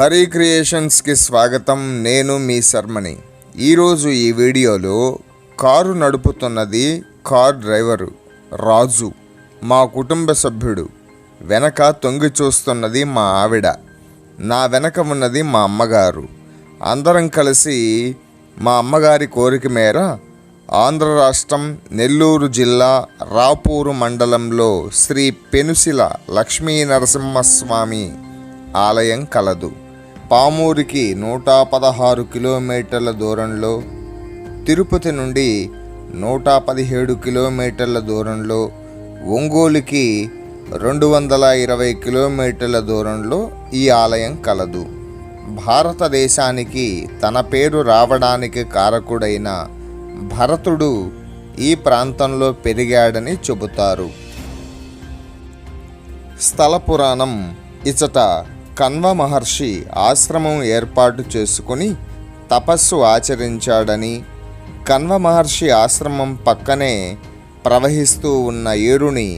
హరి క్రియేషన్స్కి స్వాగతం. నేను మీ శర్మని. ఈరోజు ఈ వీడియోలో కారు నడుపుతున్నది కార్ డ్రైవరు రాజు, మా కుటుంబ సభ్యుడు. వెనక తొంగి చూస్తున్నది మా ఆవిడ, నా వెనక ఉన్నది మా అమ్మగారు. అందరం కలిసి మా అమ్మగారి కోరిక మేర ఆంధ్ర రాష్ట్రం నెల్లూరు జిల్లా రాపూరు మండలంలో శ్రీ పెనుసిల లక్ష్మీ నరసింహస్వామి ఆలయం కలదు. పామూరికి 116 కిలోమీటర్ల దూరంలో, తిరుపతి నుండి 117 కిలోమీటర్ల దూరంలో, ఒంగోలుకి 220 కిలోమీటర్ల దూరంలో ఈ ఆలయం కలదు. భారతదేశానికి తన పేరు రావడానికి కారకుడైన భరతుడు ఈ ప్రాంతంలో పెరిగాడని చెబుతారు. స్థల పురాణం ఇచట కణ్వ మహర్షి ఆశ్రమం ఏర్పాటు చేసుకుని తపస్సు ఆచరించాడని, కణ్వ మహర్షి ఆశ్రమం పక్కనే ప్రవహిస్తూ ఉన్న ఏరుని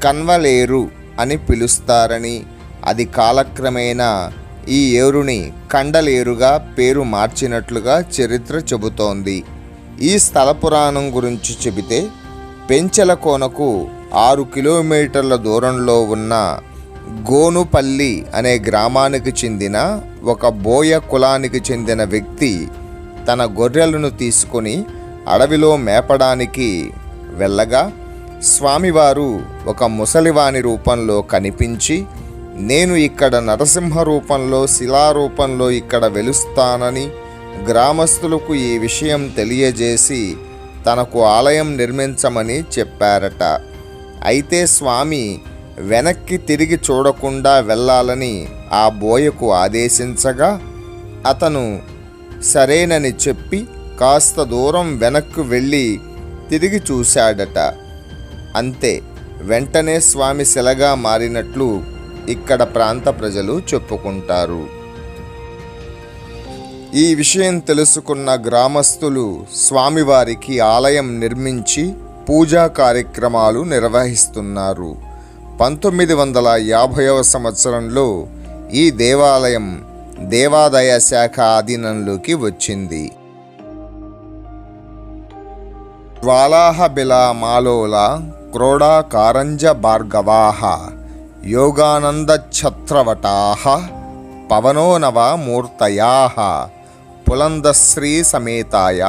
కణ్వలేరు అని పిలుస్తారని, అది కాలక్రమేణా ఈ ఏరుని కండలేరుగా పేరు మార్చినట్లుగా చరిత్ర చెబుతోంది. ఈ స్థల పురాణం గురించి చెబితే, పెంచెలకోనకు 6 కిలోమీటర్ల దూరంలో ఉన్న గోనుపల్లి అనే గ్రామానికి చెందిన ఒక బోయ కులానికి చెందిన వ్యక్తి తన గొర్రెలను తీసుకొని అడవిలో మేపడానికి వెళ్ళగా స్వామివారు ఒక ముసలివాని రూపంలో కనిపించి, నేను ఇక్కడ నరసింహ రూపంలో శిలారూపంలో ఇక్కడ వెలుస్తానని గ్రామస్తులకు ఈ విషయం తెలియజేసి తనకు ఆలయం నిర్మించమని చెప్పారట. అయితే స్వామి వెనక్కి తిరిగి చూడకుండా వెళ్ళాలని ఆ బోయకు ఆదేశించగా అతను సరేనని చెప్పి కాస్త దూరం వెనక్కు వెళ్ళి తిరిగి చూశాడట. అంతే, వెంటనే స్వామి శిలగా మారినట్లు ఇక్కడ ప్రాంత ప్రజలు చెప్పుకుంటారు. ఈ విషయం తెలుసుకున్న గ్రామస్తులు స్వామివారికి ఆలయం నిర్మించి పూజా కార్యక్రమాలు నిర్వహిస్తున్నారు. 1950వ సంవత్సరంలో ఈ దేవాలయం దేవాదాయ శాఖ ఆధీనంలోకి వచ్చింది. జ్వాలాహ బిలామాలోల క్రోడా కారంజ భార్గవాహ యోగానంద ఛత్రవటాహ పవనోనవ మూర్తయాహ పులందశ్రీ సమేతాయ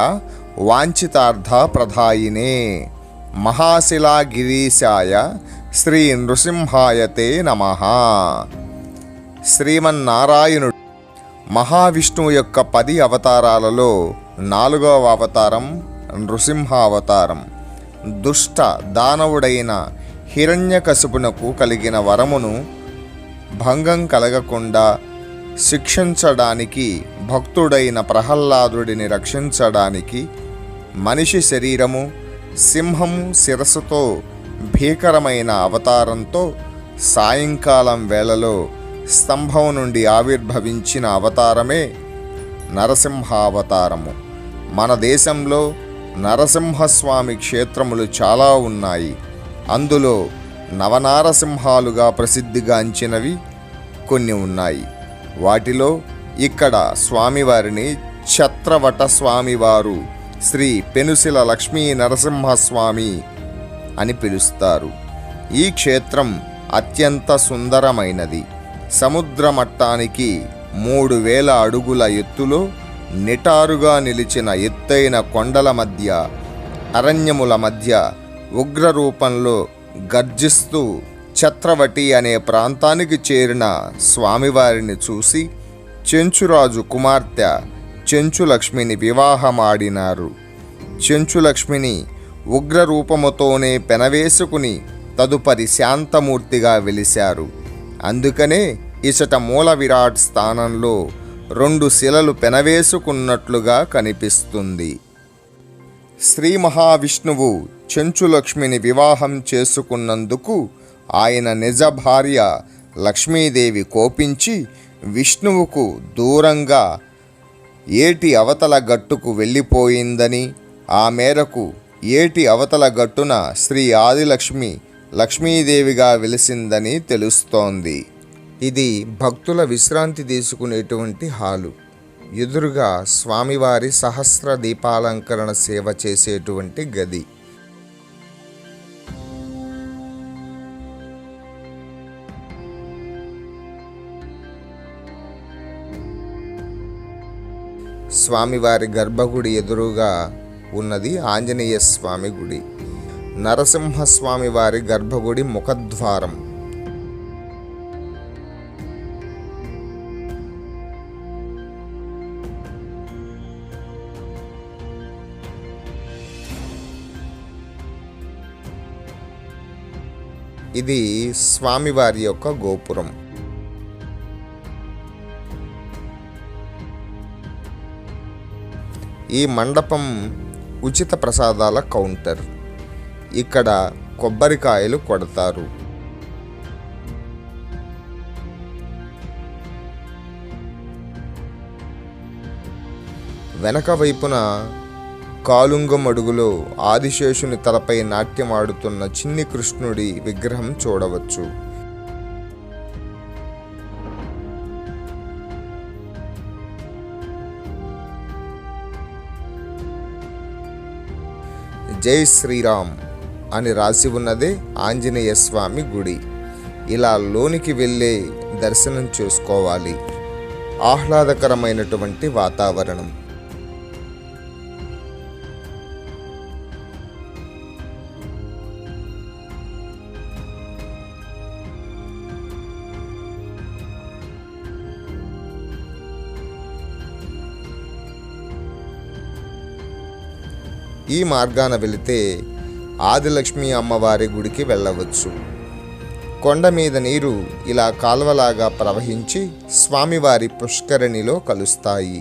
వాంఛితార్థ ప్రదాయినే మహాశిలాగిరీశాయ శ్రీ నృసింహాయతే నమః. శ్రీమన్నారాయణుడు మహావిష్ణువు యొక్క 10 అవతారాలలో 4వ అవతారం నృసింహావతారం. దుష్ట దానవుడైన హిరణ్యకశిపునకు కలిగిన వరమును భంగం కలగకుండా శిక్షించడానికి, భక్తుడైన ప్రహ్లాదుడిని రక్షించడానికి మనిషి శరీరము, సింహము శిరస్సుతో భీకరమైన అవతారంతో సాయంకాలం వేళలో స్తంభం నుండి ఆవిర్భవించిన అవతారమే నరసింహావతారము. మన దేశంలో నరసింహస్వామి క్షేత్రములు చాలా ఉన్నాయి. అందులో నవనారసింహాలుగా ప్రసిద్ధిగాంచినవి కొన్ని ఉన్నాయి. వాటిలో ఇక్కడ స్వామివారిని ఛత్రవట స్వామివారు శ్రీ పెనుసిల లక్ష్మీ నరసింహస్వామి అని పిలుస్తారు. ఈ క్షేత్రం అత్యంత సుందరమైనది. సముద్ర మట్టానికి 3000 అడుగుల ఎత్తులో నిటారుగా నిలిచిన ఎత్తైన కొండల మధ్య, అరణ్యముల మధ్య ఉగ్ర రూపంలో గర్జిస్తూ ఛత్రవటి అనే ప్రాంతానికి చేరిన స్వామివారిని చూసి చెంచురాజు కుమార్తె చెంచులక్ష్మిని వివాహమాడినారు. చెంచులక్ష్మిని ఉగ్రరూపముతోనే పెనవేసుకుని తదుపరి శాంతమూర్తిగా వెలిశారు. అందుకనే ఇచట మూల విరాట్ స్థానంలో 2 శిలలు పెనవేసుకున్నట్లుగా కనిపిస్తుంది. శ్రీ మహావిష్ణువు చెంచులక్ష్మిని వివాహం చేసుకున్నందుకు ఆయన నిజ భార్య లక్ష్మీదేవి కోపించి విష్ణువుకు దూరంగా ఏటి అవతల గట్టుకు వెళ్ళిపోయిందని, ఆ మేరకు ఏటి అవతల గట్టున శ్రీ ఆదిలక్ష్మి లక్ష్మీదేవిగా వెలిసిందని తెలుస్తోంది. ఇది భక్తుల విశ్రాంతి తీసుకునేటువంటి హాలు. ఎదురుగా స్వామివారి సహస్ర దీపాలంకరణ సేవ చేసేటువంటి గది. స్వామివారి గర్భగుడి ఎదురుగా ఉన్నది ఆంజనేయ స్వామి గుడి. నరసింహస్వామి వారి గర్భగుడి ముఖద్వారం. ఇది స్వామివారి యొక్క గోపురం. ఈ మండపం ఉచిత ప్రసాదాల కౌంటర్. ఇక్కడ కొబ్బరికాయలు కొడతారు. వెనక వైపున కాలుంగం అడుగులో ఆదిశేషుని తలపై నాట్యమాడుతున్న చిన్ని కృష్ణుడి విగ్రహం చూడవచ్చు. జై శ్రీరామ్ అని రాసి ఉన్నదే ఆంజనేయ స్వామి గుడి. ఇలా లోనికి వెళ్ళే దర్శనం చేసుకోవాలి. ఆహ్లాదకరమైనటువంటి వాతావరణం. ఈ మార్గాన వెళితే ఆదిలక్ష్మి అమ్మవారి గుడికి వెళ్ళవచ్చు. కొండ మీద నీరు ఇలా కాల్వలాగా ప్రవహించి స్వామివారి పుష్కరిణిలో కలుస్తాయి.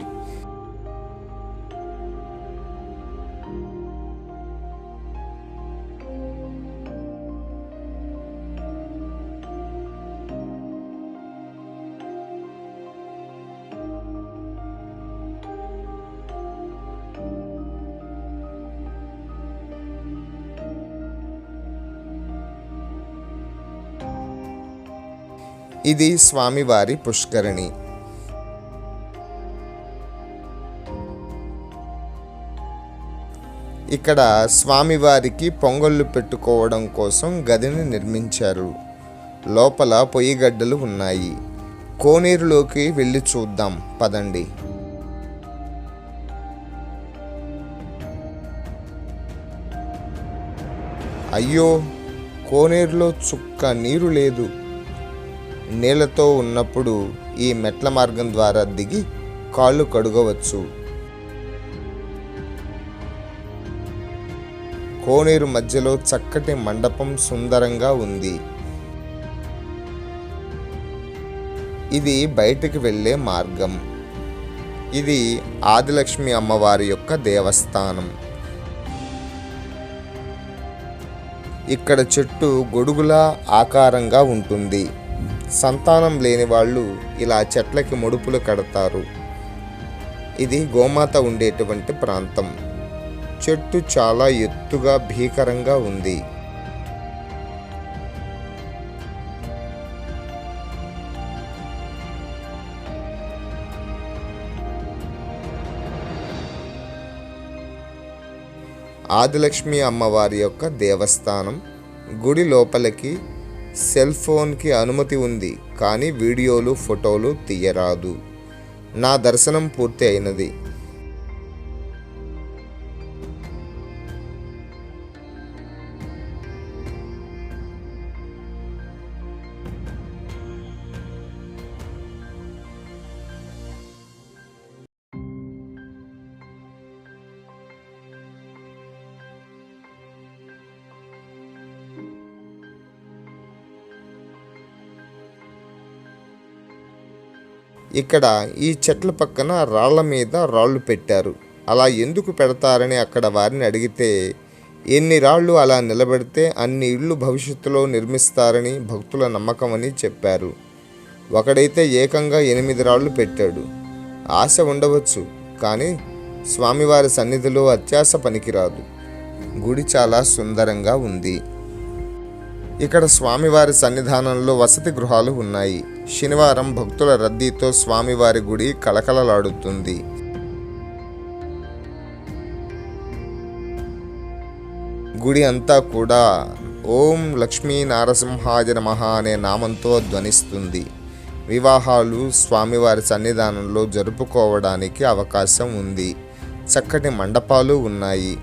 ఇది స్వామివారి పుష్కరిణి. ఇక్కడ స్వామివారికి పొంగళ్ళు పెట్టుకోవడం కోసం గదిని నిర్మించారు. లోపల పొయ్యిగడ్డలు ఉన్నాయి. కోనేరులోకి వెళ్ళి చూద్దాం పదండి. అయ్యో, కోనేరులో చుక్క నీరు లేదు. నీళ్లతో ఉన్నప్పుడు ఈ మెట్ల మార్గం ద్వారా దిగి కాళ్ళు కడుగవచ్చు. కోనేరు మధ్యలో చక్కటి మండపం సుందరంగా ఉంది. ఇది బయటికి వెళ్ళే మార్గం. ఇది ఆదిలక్ష్మి అమ్మవారి యొక్క దేవస్థానం. ఇక్కడ చెట్టు గొడుగులా ఆకారంగా ఉంటుంది. సంతానం లేని వాళ్ళు ఇలా చెట్లకి ముడుపులు కడతారు. ఇది గోమాత ఉండేటువంటి ప్రాంతం. చెట్టు చాలా ఎత్తుగా భీకరంగా ఉంది. ఆదిలక్ష్మి అమ్మవారి యొక్క దేవస్థానం. గుడి లోపలికి సెల్ ఫోన్కి అనుమతి ఉంది, కానీ వీడియోలు ఫోటోలు తీయరాదు. నా దర్శనం పూర్తి అయినది. ఇక్కడ ఈ చెట్ల పక్కన రాళ్ల మీద రాళ్ళు పెట్టారు. అలా ఎందుకు పెడతారని అక్కడ వారిని అడిగితే, ఎన్ని రాళ్ళు అలా నిలబెడితే అన్ని ఇళ్ళు భవిష్యత్తులో నిర్మిస్తారని భక్తుల నమ్మకం అని చెప్పారు. ఒకడైతే ఏకంగా 8 రాళ్ళు పెట్టాడు. ఆశ ఉండవచ్చు, కానీ స్వామివారి సన్నిధిలో అత్యాశ పనికిరాదు. గుడి చాలా సుందరంగా ఉంది. ఇక్కడ స్వామివారి సన్నిధానంలో వసతి గృహాలు ఉన్నాయి. శనివారం భక్తుల రద్దీతో స్వామివారి గుడి కళకళలాడుతుంది. గుడి అంతా కూడా ఓం లక్ష్మీ నారసింహాయ నమః అనే నామంతో ధ్వనిస్తుంది. వివాహాలు స్వామివారి సన్నిధానంలో జరుపుకోవడానికి అవకాశం ఉంది. చక్కటి మండపాలు ఉన్నాయి.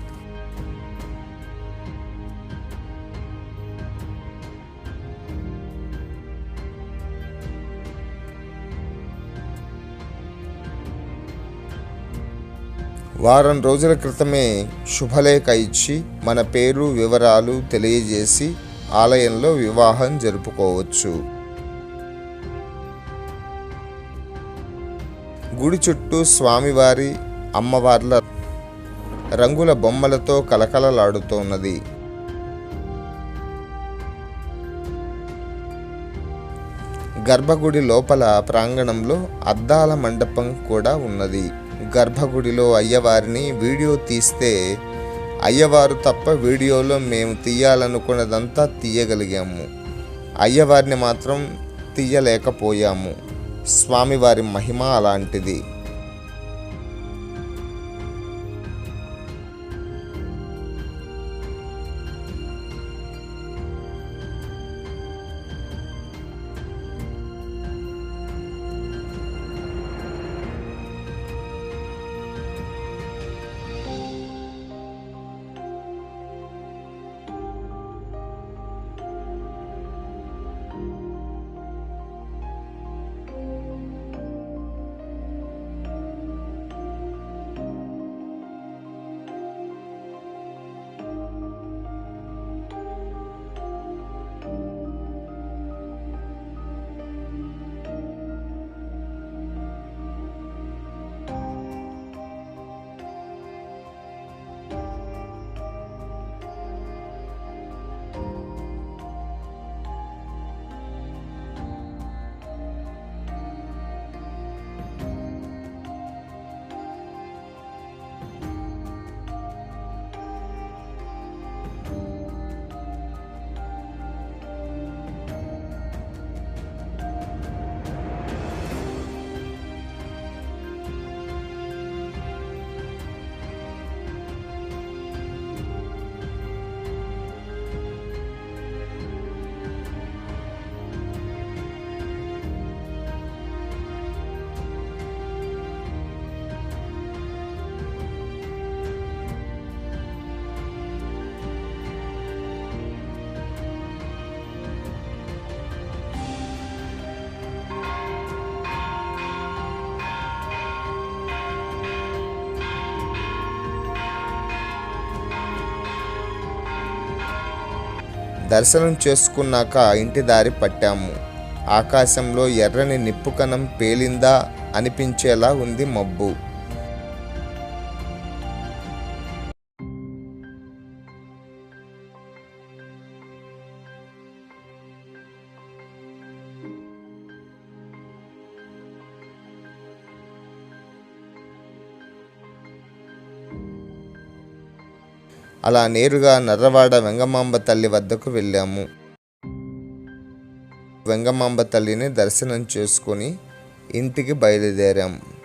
వారం రోజుల క్రితమే శుభలేఖ ఇచ్చి మన పేరు వివరాలు తెలియజేసి ఆలయంలో వివాహం జరుపుకోవచ్చు. గుడి చుట్టూ స్వామివారి అమ్మవార్ల రంగుల బొమ్మలతో కలకలలాడుతున్నది. గర్భగుడి లోపల ప్రాంగణంలో అద్దాల మండపం కూడా ఉన్నది. గర్భగుడిలో అయ్యవారిని వీడియో తీస్తే అయ్యవారు తప్ప వీడియోలో మేము తీయాలనుకున్నదంతా తీయగలిగాము. అయ్యవారిని మాత్రం తీయలేకపోయాము. స్వామివారి మహిమ అలాంటిది. దర్శనం చేసుకున్నాక ఇంటి దారి పట్టాము. ఆకాశంలో ఎర్రని నిప్పుకణం పేలిందా అనిపించేలా ఉంది మబ్బు. అలా నేరుగా నర్రవాడ వెంగమాంబ తల్లి వద్దకు వెళ్ళాము. వెంగమాంబ తల్లిని దర్శనం చేసుకొని ఇంటికి బయలుదేరాము.